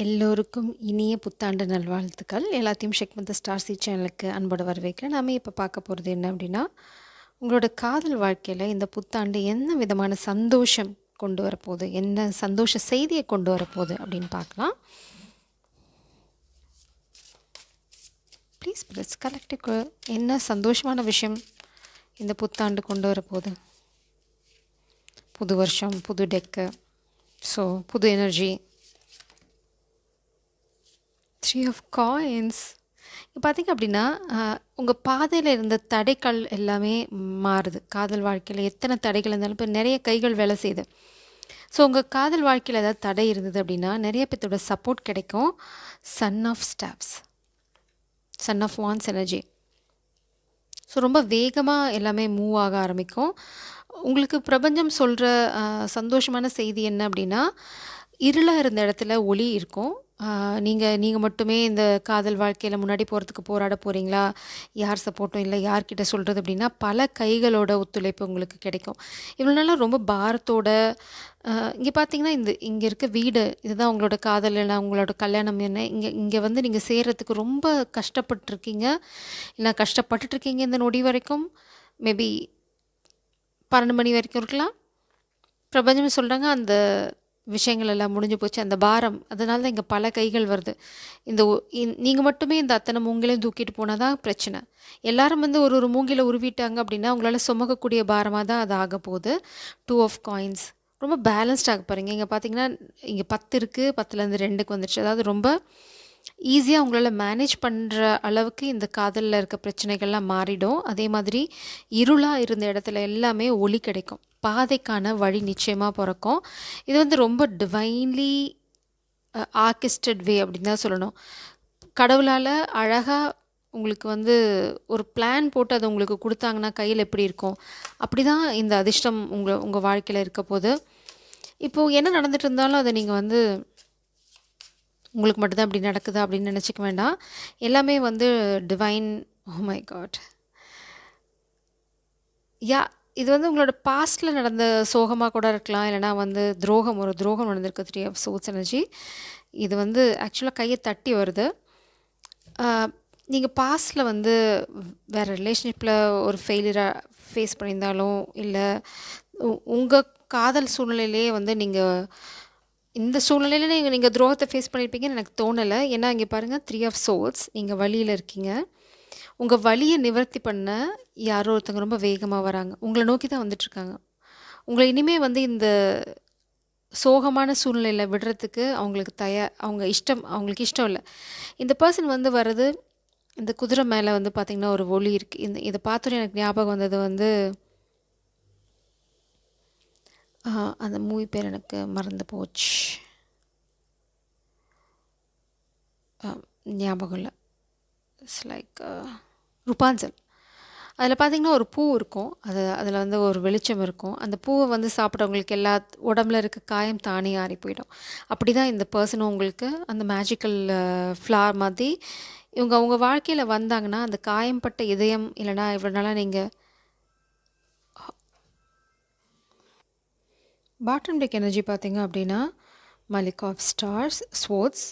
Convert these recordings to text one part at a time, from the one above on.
எல்லோருக்கும் இனிய புத்தாண்டு நல்வாழ்த்துக்கள். எல்லாத்தையும் ஷெக் வித் த ஸ்டார்ஸி சேனலுக்கு அன்போடு வரவேற்கிறேன். நாம இப்போ பார்க்க போகிறது என்ன அப்படின்னா, உங்களோட காதல் வாழ்க்கையில் இந்த புத்தாண்டு என்ன விதமான சந்தோஷம் கொண்டு வரப்போகுது, என்ன சந்தோஷ செய்தியை கொண்டு வரப்போகுது அப்படின்னு பார்க்கலாம். ப்ளீஸ் பிரஸ் கலெக்டுக்கு என்ன சந்தோஷமான விஷயம் இந்த புத்தாண்டு கொண்டு வரப்போகுது. புது வருஷம், புது டெக்கு, ஸோ புது எனர்ஜி. 3 of coins. இப்போ பார்த்திங்க அப்படின்னா உங்கள் பாதையில் இருந்த தடைகள் எல்லாமே மாறுது. காதல் வாழ்க்கையில் எத்தனை தடைகள் இருந்தாலும் இப்போ நிறைய கைகள் வேலை செய்யுது. ஸோ உங்கள் காதல் வாழ்க்கையில் ஏதாவது தடை இருந்தது அப்படின்னா நிறைய பேர்த்தோட சப்போர்ட் கிடைக்கும். Son of staffs, son of wands energy. So ரொம்ப வேகமாக எல்லாமே மூவ் ஆக ஆரம்பிக்கும். உங்களுக்கு பிரபஞ்சம் சொல்கிற சந்தோஷமான செய்தி என்ன அப்படின்னா, இருளாக இருந்த இடத்துல ஒளி இருக்கும். நீங்கள் மட்டுமே இந்த காதல் வாழ்க்கையில் முன்னாடி போகிறதுக்கு போராட போகிறீங்களா, யார் சப்போர்ட்டும் இல்லை, யார்கிட்ட சொல்கிறது அப்படின்னா பல கைகளோட ஒத்துழைப்பு உங்களுக்கு கிடைக்கும். இவ்வளோ நாளாக ரொம்ப பாரத்தோட இங்கே பார்த்தீங்கன்னா இங்கே இருக்க வீடு இதுதான் உங்களோட காதல் என்ன, உங்களோட கல்யாணம் என்ன, இங்கே வந்து நீங்கள் சேர்கிறதுக்கு ரொம்ப கஷ்டப்பட்டுருக்கீங்க, இல்லை கஷ்டப்பட்டுட்ருக்கீங்க இந்த நொடி வரைக்கும். மேபி 12 மணி வரைக்கும் இருக்கலாம். பிரபஞ்சமே சொல்கிறாங்க அந்த விஷயங்கள் எல்லாம் முடிஞ்சு போச்சு, அந்த பாரம். அதனால தான் இங்கே பல கைகள் வருது. நீங்கள் மட்டுமே இந்த அத்தனை மூங்கிலையும் தூக்கிட்டு போனால் தான் பிரச்சனை. எல்லாரும் வந்து ஒரு மூங்கில உருவிட்டாங்க அப்படின்னா உங்களால் சுமக்கக்கூடிய பாரமாக தான் அது ஆக போகுது. 2 ஆஃப் காயின்ஸ். ரொம்ப பேலன்ஸ்ட் ஆக பாருங்க. இங்கே பார்த்தீங்கன்னா இங்கே 10 இருக்குது, 10லேருந்து 2க்கு வந்துடுச்சு. அதாவது ரொம்ப ஈஸியாக உங்களால் மேனேஜ் பண்ணுற அளவுக்கு இந்த காதலில் இருக்க பிரச்சனைகள்லாம் மாறிடும். அதே மாதிரி இருளாக இருந்த இடத்துல எல்லாமே ஒளி கிடைக்கும். பாதைக்கான வழி நிச்சயமாக பிறக்கும். இது வந்து ரொம்ப டிவைன்லி ஆர்கெஸ்ட்ரேட் வே அப்படின்னு தான் சொல்லணும். கடவுளால் அழகாக உங்களுக்கு வந்து ஒரு பிளான் போட்டு அதை உங்களுக்கு கொடுத்தாங்கன்னா கையில் எப்படி இருக்கும், அப்படி தான் இந்த அதிர்ஷ்டம் உங்கள் வாழ்க்கையில் இருக்க போது. இப்போது என்ன நடந்துட்டு இருந்தாலும் அதை நீங்கள் வந்து உங்களுக்கு மட்டும்தான் அப்படி நடக்குதா அப்படின்னு நினச்சிக்க வேண்டாம். எல்லாமே வந்து divine. Oh my God. Yeah, இது வந்து உங்களோட பாஸ்ட்டில் நடந்த சோகமாக கூட இருக்கலாம், இல்லைனா வந்து ஒரு துரோகம் நடந்திருக்கு. 3 ஆஃப் சோர்ஸ் எனர்ஜி. இது வந்து ஆக்சுவலாக கையை தட்டி வருது. நீங்கள் பாஸ்ட்டில் வந்து வேறு ரிலேஷன்ஷிப்பில் ஒரு ஃபெயிலியராக ஃபேஸ் பண்ணியிருந்தாலும், இல்லை உங்கள் காதல் சூழ்நிலையிலேயே வந்து நீங்கள் இந்த சூழ்நிலையில் நீங்கள் துரோகத்தை ஃபேஸ் பண்ணியிருப்பீங்கன்னு எனக்கு தோணலை. ஏன்னா இங்கே பாருங்கள் 3 ஆஃப் சோர்ஸ். நீங்கள் வழியில் இருக்கீங்க. உங்கள் வலியை நிவர்த்தி பண்ண யாரோ ஒருத்தங்க ரொம்ப வேகமாக வராங்க. உங்களை நோக்கி தான் வந்துட்டுருக்காங்க. உங்களை இனிமேல் வந்து இந்த சோகமான சூழ்நிலையில் விடுறதுக்கு அவங்களுக்கு இஷ்டம் இல்லை. இந்த பர்சன் வந்து வர்றது இந்த குதிரை மேலே வந்து பார்த்திங்கன்னா ஒரு ஒளி இருக்குது. இதை பார்த்தோன்னே எனக்கு ஞாபகம் வந்தது வந்து அந்த மூவி பேர் எனக்கு மறந்து போச்சு, ஞாபகம் இல்லை. இட்ஸ் லைக் ருபான்சல். அதில் பார்த்திங்கன்னா ஒரு பூ இருக்கும், அதில் வந்து ஒரு வெளிச்சம் இருக்கும். அந்த பூவை வந்து சாப்பிட்றவங்களுக்கு உடம்புல இருக்க காயம் தானே ஆறி போயிடும். அப்படி தான் இந்த பர்சனும் உங்களுக்கு அந்த மேஜிக்கல் ஃப்ளார் மாதிரி உங்கள் வாழ்க்கையில் வந்தாங்கன்னா அந்த காயம்பட்ட இதயம், இல்லைனா இவ்வளோ நாளாக நீங்கள் பாட்டம் டெக் எனர்ஜி பார்த்தீங்க அப்படின்னா மலிக் ஆஃப் ஸ்டார்ஸ், ஸ்வோர்ட்ஸ்.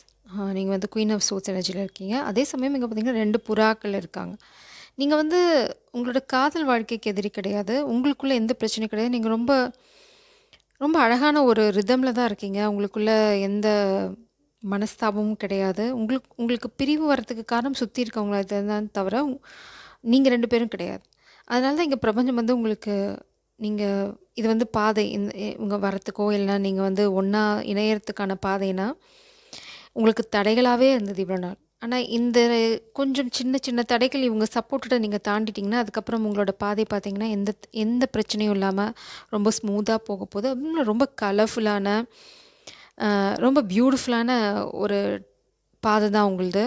நீங்கள் வந்து குயின் ஆஃப் ஸ்வோர்ட்ஸ் எனர்ஜியில் இருக்கீங்க. அதே சமயம் இங்கே பார்த்தீங்கன்னா 2 புறாக்கள் இருக்காங்க. நீங்கள் வந்து உங்களோட காதல் வாழ்க்கைக்கு எதிரி கிடையாது. உங்களுக்குள்ளே எந்த பிரச்சனையும் கிடையாது. நீங்கள் ரொம்ப ரொம்ப அழகான ஒரு ரிதமில் தான் இருக்கீங்க. உங்களுக்குள்ளே எந்த மனஸ்தாபமும் கிடையாது. உங்களுக்கு பிரிவு வரத்துக்கு காரணம் சுற்றி இருக்கவங்கள தான் தவிர நீங்கள் 2 பேரும் கிடையாது. அதனால தான் இங்கே பிரபஞ்சம் வந்து உங்களுக்கு நீங்கள் இது வந்து பாதை இவங்க வரத்துக்கோ இல்லைனா நீங்கள் வந்து ஒன்றா இணையறதுக்கான பாதைனா உங்களுக்கு தடைகளாகவே இருந்தது இவ்வளோ நாள். ஆனால் இந்த கொஞ்சம் சின்ன சின்ன தடைகள் இவங்க சப்போர்ட்டை நீங்கள் தாண்டிட்டிங்கன்னா அதுக்கப்புறம் உங்களோட பாதை பார்த்திங்கன்னா எந்த பிரச்சனையும் இல்லாமல் ரொம்ப ஸ்மூத்தாக போக போகுது. அப்படின்னு ரொம்ப கலர்ஃபுல்லான ரொம்ப பியூட்டிஃபுல்லான ஒரு பாதை தான் உங்களுது.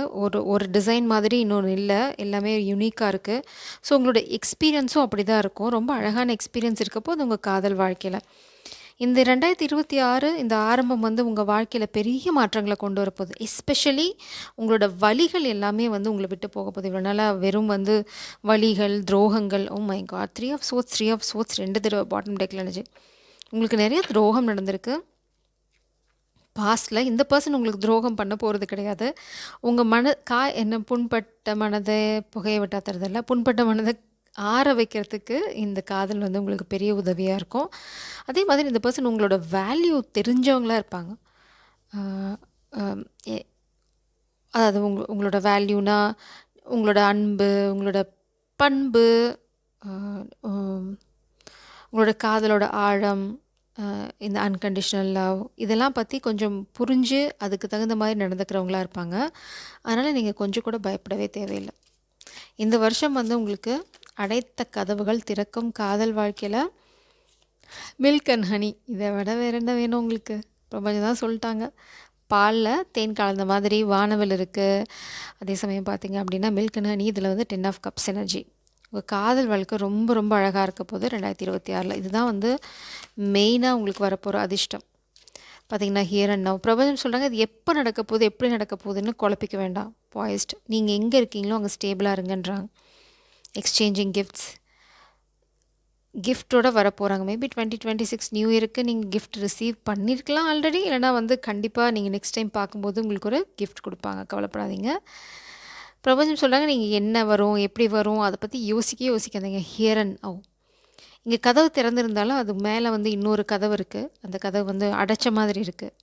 ஒரு டிசைன் மாதிரி இன்னொன்று இல்லை, எல்லாமே யுனிக்காக இருக்குது. ஸோ உங்களோட எக்ஸ்பீரியன்ஸும் அப்படி தான் இருக்கும். ரொம்ப அழகான எக்ஸ்பீரியன்ஸ் இருக்கப்போ அது உங்கள் காதல் வாழ்க்கையில். இந்த 2026 இந்த ஆரம்பம் வந்து உங்கள் வாழ்க்கையில் பெரிய மாற்றங்களை கொண்டு வரப்போகுது. எஸ்பெஷலி உங்களோட வலிகள் எல்லாமே வந்து உங்களை விட்டு போக போகுது. இவ்வளோ நாளாக வெறும் வந்து வலிகள், துரோகங்கள். Oh my God. 3 of swords 2 தடவை பாட்டம் டெக்கில் இருந்துச்சு. உங்களுக்கு நிறைய துரோகம் நடந்திருக்கு, பாஸ்ட்டில் இந்த பர்சன் உங்களுக்கு துரோகம் பண்ண போகிறது கிடையாது. உங்கள் என்ன புண்பட்ட மனதை புகைய விட்டாத்துறதில்ல, புண்பட்ட மனதை ஆற வைக்கிறதுக்கு இந்த காதல் வந்து உங்களுக்கு பெரிய உதவியாக இருக்கும். அதே மாதிரி இந்த பர்சன் உங்களோட வேல்யூ தெரிஞ்சவங்களாக இருப்பாங்க. ஆஹ் ஆம், எ- அதாவது உங்களோட வேல்யூனா உங்களோட அன்பு, உங்களோட பண்பு, ஆஹ் உம், உங்களோட காதலோட ஆழம், இந்த அன்கண்டிஷனல் லவ் இதெல்லாம் பற்றி கொஞ்சம் புரிஞ்சு அதுக்கு தகுந்த மாதிரி நடந்துக்கிறவங்களா இருப்பாங்க. அதனால் நீங்கள் கொஞ்சம் கூட பயப்படவே தேவையில்லை. இந்த வருஷம் வந்து உங்களுக்கு அடைத்த கதவுகள் திறக்கும். காதல் வாழ்க்கையில் மில்க் அண்ட் ஹனி, இதை விட வேறு என்ன வேணும் உங்களுக்கு? பிரபஞ்சம் தான் சொல்லிட்டாங்க. பாலில் தேன் கலந்த மாதிரி வானவில் இருக்குது. அதே சமயம் பார்த்தீங்க அப்படின்னா மில்க் அண்ட் ஹனி, இதில் வந்து 10 ஆஃப் கப்ஸ் எனர்ஜி. உங்கள் காதல் வாழ்க்கை ரொம்ப ரொம்ப அழகாக இருக்க போது 2026. இதுதான் வந்து மெயினாக உங்களுக்கு வரப்போகிற அதிர்ஷ்டம். பார்த்தீங்கன்னா ஹியர் அண்ட் நவ் பிரபஞ்சம் சொல்கிறாங்க, இது எப்போ நடக்க போகுது, எப்படி நடக்க போகுதுன்னு குழப்பிக்க வேண்டாம். பாய்ஸ்ட், நீங்கள் எங்கே இருக்கீங்களோ அங்கே ஸ்டேபிளாக இருங்கன்றாங்க. எக்ஸ்சேஞ்சிங் கிஃப்டோட வர போகிறாங்க. மேபி 2026 நியூ இயருக்கு நீங்கள் கிஃப்ட் ரிசீவ் பண்ணியிருக்கலாம் ஆல்ரெடி, இல்லைனா வந்து கண்டிப்பாக நீங்கள் நெக்ஸ்ட் டைம் பார்க்கும்போது உங்களுக்கு ஒரு கிஃப்ட் கொடுப்பாங்க. கவலைப்படாதீங்க. பிரபஞ்சம் சொல்கிறாங்க, நீங்கள் என்ன வரும், எப்படி வரும், அதை பற்றி யோசிக்காதீங்க. Here and now. இங்கே கதவு திறந்திருந்தாலும் அது மேலே வந்து இன்னொரு கதவு இருக்குது. அந்த கதவு வந்து அடைச்ச மாதிரி இருக்குது.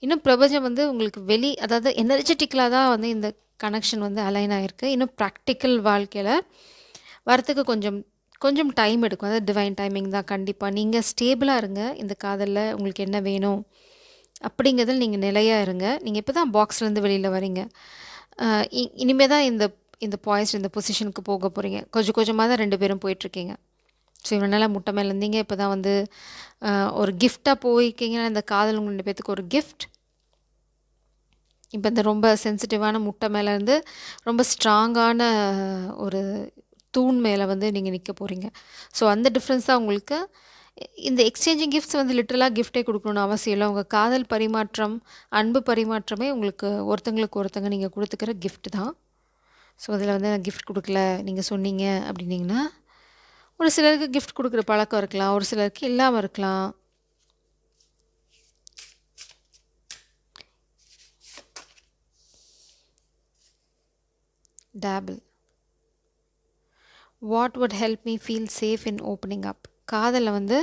இன்னும் பிரபஞ்சம் வந்து உங்களுக்கு அதாவது எனர்ஜெட்டிக்கலாக தான் வந்து இந்த கனெக்ஷன் வந்து அலைன் ஆகிருக்கு. இன்னும் ப்ராக்டிக்கல் வாழ்க்கையில் வரத்துக்கு கொஞ்சம் கொஞ்சம் டைம் எடுக்கும். அதாவது டிவைன் டைமிங் தான். கண்டிப்பாக நீங்கள் ஸ்டேபிளாக இருங்க. இந்த காதலில் உங்களுக்கு என்ன வேணும் அப்படிங்கிறதுல நீங்கள் நிலையாக இருங்க. நீங்கள் இப்போ தான் பாக்ஸ்லேருந்து வெளியில் வரீங்க. இனிமேல் தான் இந்த இந்த பாய்ஸ்ட் இந்த பொசிஷனுக்கு போக போகிறீங்க. கொஞ்சம் கொஞ்சமாக தான் 2 பேரும் போயிட்டுருக்கீங்க. ஸோ இவ்வளோ நாளாக முட்டை மேலே இருந்தீங்க, இப்போ தான் வந்து ஒரு கிஃப்டாக போயிருக்கீங்கன்னா இந்த காதல் உங்கள் 2 பேர்த்துக்கு ஒரு கிஃப்ட். இப்போ இந்த ரொம்ப சென்சிட்டிவான முட்டை மேலேருந்து ரொம்ப ஸ்ட்ராங்கான ஒரு தூண் மேலே வந்து நீங்கள் நிற்க போகிறீங்க. ஸோ அந்த டிஃப்ரென்ஸ் தான் உங்களுக்கு. இந்த எக்ஸ்சேஞ்சிங் கிஃப்ட்ஸ் வந்து லிட்டரலாக கிஃப்டே கொடுக்கணும்னு அவசியம் இல்லை. உங்கள் காதல் பரிமாற்றம், அன்பு பரிமாற்றமே உங்களுக்கு ஒருத்தங்களுக்கு ஒருத்தங்க நீங்கள் கொடுத்துக்கிற கிஃப்ட் தான். ஸோ அதில் வந்து நான் கிஃப்ட் கொடுக்கல நீங்கள் சொன்னீங்க அப்படின்னிங்கன்னா, ஒரு சிலருக்கு கிஃப்ட் கொடுக்குற பழக்கம் இருக்கலாம், ஒரு சிலருக்கு இல்லாமல் இருக்கலாம். Table. What would help me feel safe in opening up. காதலில் வந்து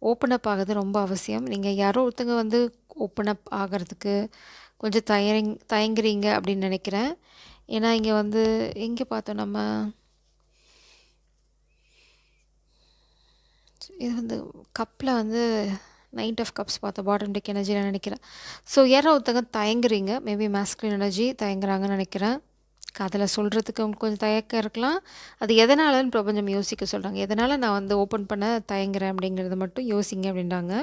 ஓப்பன் அப் ஆகிறது ரொம்ப அவசியம். நீங்கள் யாரோ ஒருத்தங்க வந்து ஓப்பன் அப் ஆகிறதுக்கு கொஞ்சம் தயங்குறீங்க அப்படின்னு நினைக்கிறேன். ஏன்னா இங்கே வந்து எங்கே பார்த்தோம் நம்ம, இது வந்து கப்பில் வந்து நைட் ஆஃப் கப்ஸ் பார்த்தோம், பாட்டம் டெக் எனர்ஜியில் நினைக்கிறேன். ஸோ யாரோ ஒருத்தங்க தயங்குறீங்க, மேபி மாஸ்குலின் எனர்ஜி தயங்குறாங்கன்னு நினைக்கிறேன். காதலை சொல்கிறதுக்கு உங்களுக்கு கொஞ்சம் தயக்கம் இருக்கலாம். அது எதனாலன்னு பிரபஞ்சம் யோசிக்க சொல்கிறாங்க. எதனால் நான் வந்து ஓப்பன் பண்ண தயங்குறேன் அப்படிங்கிறத மட்டும் யோசிங்க அப்படின்றாங்க.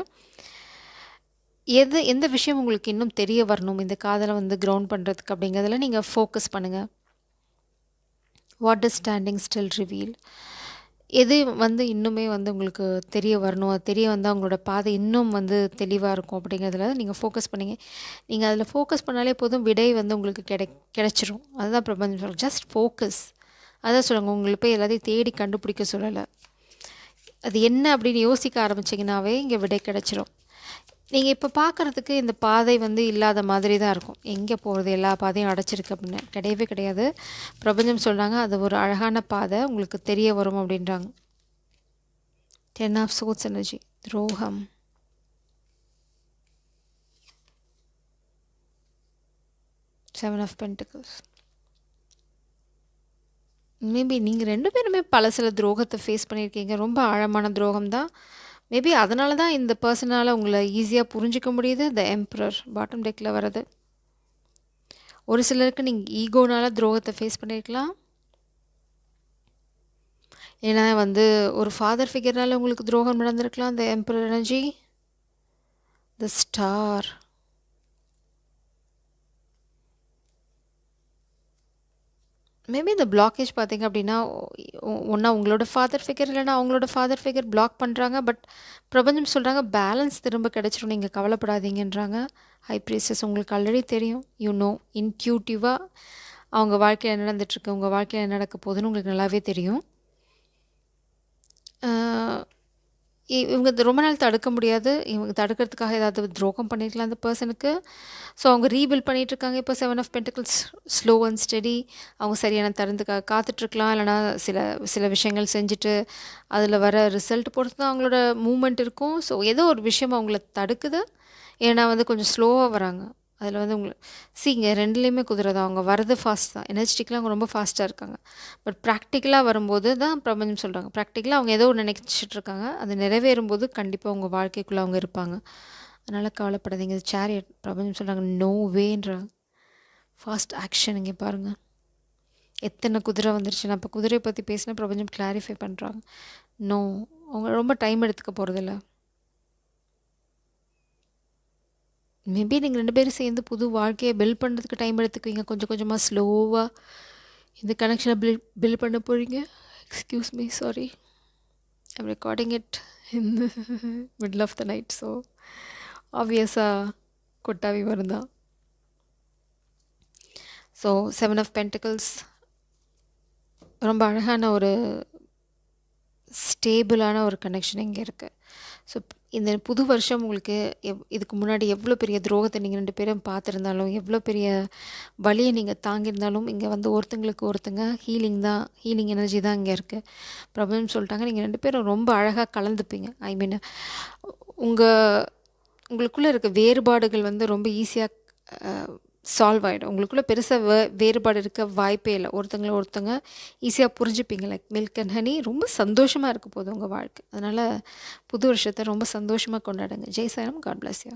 எந்த விஷயம் உங்களுக்கு இன்னும் தெரிய வரணும் இந்த காதலை வந்து கிரவுண்ட் பண்ணுறதுக்கு அப்படிங்கிறதுல நீங்கள் ஃபோக்கஸ் பண்ணுங்கள். What is standing still reveal. எது வந்து இன்னுமே வந்து உங்களுக்கு தெரிய வரணும், அது தெரிய வந்தால் உங்களோட பாதை இன்னும் வந்து தெளிவாக இருக்கும் அப்படிங்கிறதுல நீங்கள் ஃபோக்கஸ் பண்ணிங்க. நீங்கள் அதில் ஃபோக்கஸ் பண்ணாலே போதும், விடை வந்து உங்களுக்கு கிடைச்சிரும். அதுதான் பிரபஞ்சம் சொல்லுங்கள். Just focus. அதான் சொல்லுங்கள், உங்களுக்கு போய் எல்லாத்தையும் தேடி கண்டுபிடிக்க சொல்லலை. அது என்ன அப்படின்னு யோசிக்க ஆரம்பிச்சிங்கனாவே இங்கே விடை கிடைச்சிரும். நீங்கள் இப்போ பார்க்குறதுக்கு இந்த பாதை வந்து இல்லாத மாதிரி தான் இருக்கும். எங்கே போகிறது, எல்லா பாதையும் அடைச்சிருக்கு அப்படின்னு கிடையவே கிடையாது. பிரபஞ்சம் சொல்கிறாங்க, அது ஒரு அழகான பாதை உங்களுக்கு தெரிய வரும் அப்படின்றாங்க. 10 ஆஃப் சோர்ட்ஸ் எனர்ஜி. துரோகம். Seven of Pentacles. மேபி நீங்கள் 2 பேருமே பல சில துரோகத்தை ஃபேஸ் பண்ணியிருக்கீங்க. ரொம்ப ஆழமான துரோகம் தான். மேபி அதனால தான் இந்த பர்சனால் உங்களை ஈஸியாக புரிஞ்சிக்க முடியுது. த எம்பரர் பாட்டம் டெக்கில் வர்றது. ஒரு சிலருக்கு நீங்கள் ஈகோனால துரோகத்தை ஃபேஸ் பண்ணியிருக்கலாம். ஏன்னா வந்து ஒரு ஃபாதர் ஃபிகர்னால உங்களுக்கு துரோகம் நடந்திருக்கலாம். த எம்பரர் எனர்ஜி. த ஸ்டார். மேபி இந்த பிளாக்கேஜ் பார்த்தீங்க அப்படின்னா ஒன்றா உங்களோட ஃபாதர் ஃபிகர் இல்லைனா அவங்களோட ஃபாதர் ஃபிகர் பிளாக் பண்ணுறாங்க. பட் பிரபஞ்சம் சொல்கிறாங்க பேலன்ஸ் திரும்ப கிடச்சிரும், நீங்கள் கவலைப்படாதீங்கன்றாங்க. ஹை ப்ரீசஸ் உங்களுக்கு ஆல்ரெடி தெரியும். இன்ட்யூட்டிவாக அவங்க வாழ்க்கையில் என்ன நடந்துட்டுருக்கு, உங்கள் வாழ்க்கையில் என்ன நடக்க போகுதுன்னு உங்களுக்கு நல்லாவே தெரியும். இவங்க ரொம்ப நாள் தடுக்க முடியாது. இவங்க தடுக்கிறதுக்காக ஏதாவது துரோகம் பண்ணியிருக்கலாம் அந்த பர்சனுக்கு. ஸோ அவங்க ரீபில்ட் பண்ணிகிட்ருக்காங்க. இப்போ 7 of pentacles slow and steady. அவங்க சரியான தருணத்துக்காக காத்துட்ருக்கலாம். இல்லைனா சில சில விஷயங்கள் செஞ்சுட்டு அதில் வர ரிசல்ட் பொறுத்து தான் அவங்களோட மூமெண்ட் இருக்கும். ஸோ ஏதோ ஒரு விஷயம் அவங்கள தடுக்குது. ஏன்னா கொஞ்சம் ஸ்லோவாக வராங்க. அதில் இங்கே 2லேயுமே குதிரை தான். அவங்க வரது ஃபாஸ்ட் தான். எனர்ஜெட்டிக்கலாக அவங்க ரொம்ப ஃபாஸ்ட்டாக இருக்காங்க. பட் ப்ராக்டிக்கலாக வரும்போது தான் பிரபஞ்சம் சொல்கிறாங்க. ப்ராக்டிக்கலாக அவங்க ஏதோ ஒன்று நினச்சிட்டு இருக்காங்க. அது நிறைவேறும்போது கண்டிப்பாக உங்கள் வாழ்க்கைக்குள்ளே அவங்க இருப்பாங்க. அதனால் கவலைப்படாதீங்க. சேரியட் பிரபஞ்சம் சொல்கிறாங்க நோ வேன்றாங்க. ஃபாஸ்ட் ஆக்ஷன் இங்கே பாருங்கள். எத்தனை குதிரை வந்துருச்சு. நான் இப்போ குதிரையை பற்றி பேசினா பிரபஞ்சம் கிளாரிஃபை பண்ணுறாங்க. நோ, அவங்க ரொம்ப டைம் எடுத்துக்க போகிறதில்ல. மேபி நீங்கள் 2 பேரும் சேர்ந்து புது வாழ்க்கையை பில்ட் பண்ணுறதுக்கு டைம் எடுத்துக்குவீங்க. கொஞ்சம் கொஞ்சமாக ஸ்லோவாக இந்த கனெக்ஷனை பில்ட் பண்ண போகிறீங்க. Excuse me, sorry, I'm recording it in middle of the night. So ஆப்வியஸாக கொட்டாவி வரும் தான். ஸோ 7 ஆஃப் பென்டிகிள்ஸ் ரொம்ப அழகான ஒரு ஸ்டேபிளான ஒரு கனெக்ஷன் இங்கே இருக்குது. ஸோ இந்த புது வருஷம் உங்களுக்கு இதுக்கு முன்னாடி எவ்வளோ பெரிய துரோகத்தை நீங்கள் 2 பேரும் பார்த்துருந்தாலும், எவ்வளோ பெரிய வலியை நீங்கள் தாங்கியிருந்தாலும், இங்கே ஒருத்தங்களுக்கு ஒருத்தங்க ஹீலிங் எனர்ஜி தான் இங்கே இருக்குது. பிரபஞ்சம் சொல்லிட்டாங்க நீங்கள் 2 பேரும் ரொம்ப அழகாக கலந்துப்பீங்க. ஐ மீன் உங்களுக்குள்ளே இருக்க வேறுபாடுகள் ரொம்ப ஈஸியாக சால்வ் ஆகிடும். உங்களுக்குள்ளே பெருசாக வேறுபாடு இருக்க வாய்ப்பே இல்லை. ஒருத்தங்க ஈஸியாக புரிஞ்சுப்பீங்க. Like milk and honey. ரொம்ப சந்தோஷமாக இருக்க போகுது உங்கள் வாழ்க்கை. அதனால் புது வருஷத்தை ரொம்ப சந்தோஷமாக கொண்டாடுங்க. Jai Sairam. God bless you.